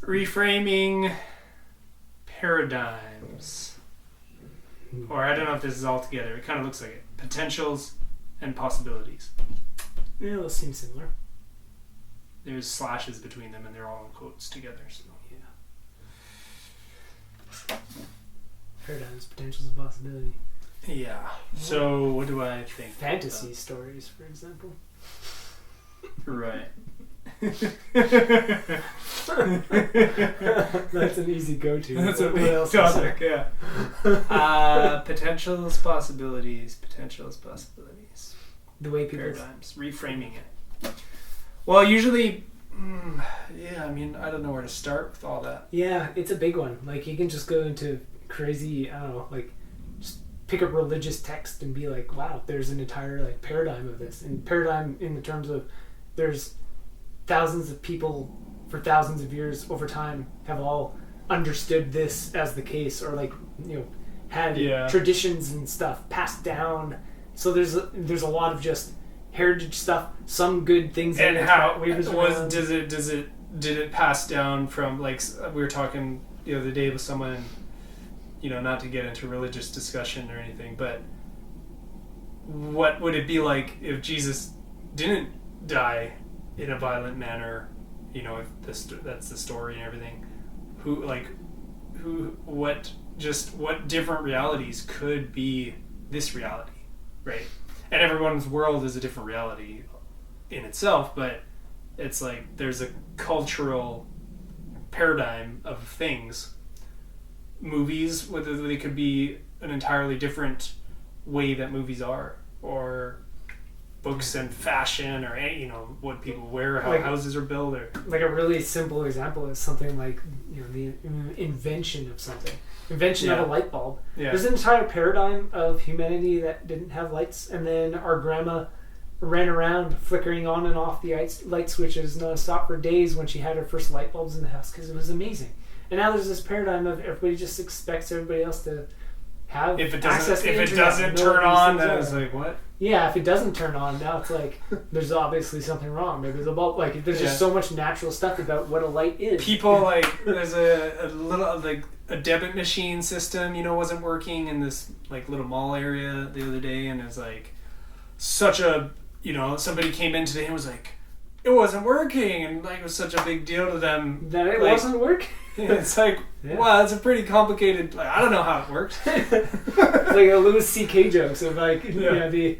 Reframing paradigms. Or I don't know if this is all together. It kind of looks like it. Potentials and possibilities. Yeah, those seem similar. There's slashes between them and they're all in quotes together. So. Yeah. Paradigms, potentials, and possibility. Yeah. So what do I think? Fantasy stories, for example. Right. That's an easy go-to. That's a What big else topic, yeah. Potentials, possibilities. The way people... Paradigms. Reframing it. Well, usually... yeah, I mean, I don't know where to start with all that. Yeah, it's a big one. Like, you can just go into crazy, I don't know, like, just pick a religious text and be like, wow, there's an entire, like, paradigm of this. And paradigm in the terms of there's thousands of people for thousands of years over time have all understood this as the case, or, like, you know, had traditions and stuff passed down. So there's a lot of just heritage stuff, some good things. And how did it pass down from, like, we were talking the other day with someone, you know, not to get into religious discussion or anything, but what would it be like if Jesus didn't die in a violent manner? You know, if that's the story and everything. What different realities could be this reality, right? And everyone's world is a different reality in itself, but it's like there's a cultural paradigm of things. Movies, whether they could be an entirely different way that movies are, or books and fashion, or, you know, what people wear, how houses are built, or like a really simple example is something like, you know, the invention of something. Invention of a light bulb. Yeah. There's an entire paradigm of humanity that didn't have lights, and then our grandma ran around flickering on and off the light switches non-stop for days when she had her first light bulbs in the house, because it was amazing. And now there's this paradigm of everybody just expects everybody else to have access to the internet. If it doesn't turn on, then it's like, what? Yeah, if it doesn't turn on, now it's like there's obviously something wrong. Maybe there's a bulb. Like, there's just so much natural stuff about what a light is. People, like, there's a little, like, a debit machine system, you know, wasn't working in this, like, little mall area the other day, and it was like such a, you know, somebody came in today and was like, it wasn't working, and, like, it was such a big deal to them that it wasn't working. It's like, wow, it's a pretty complicated, like, I don't know how it works. It's like a Louis C.K. jokes of, like, you know,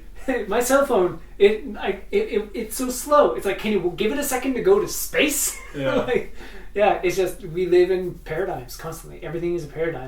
my cell phone, it's so slow. It's like, can you give it a second to go to space? Yeah. Like, it's just, we live in paradigms constantly. Everything is a paradigm.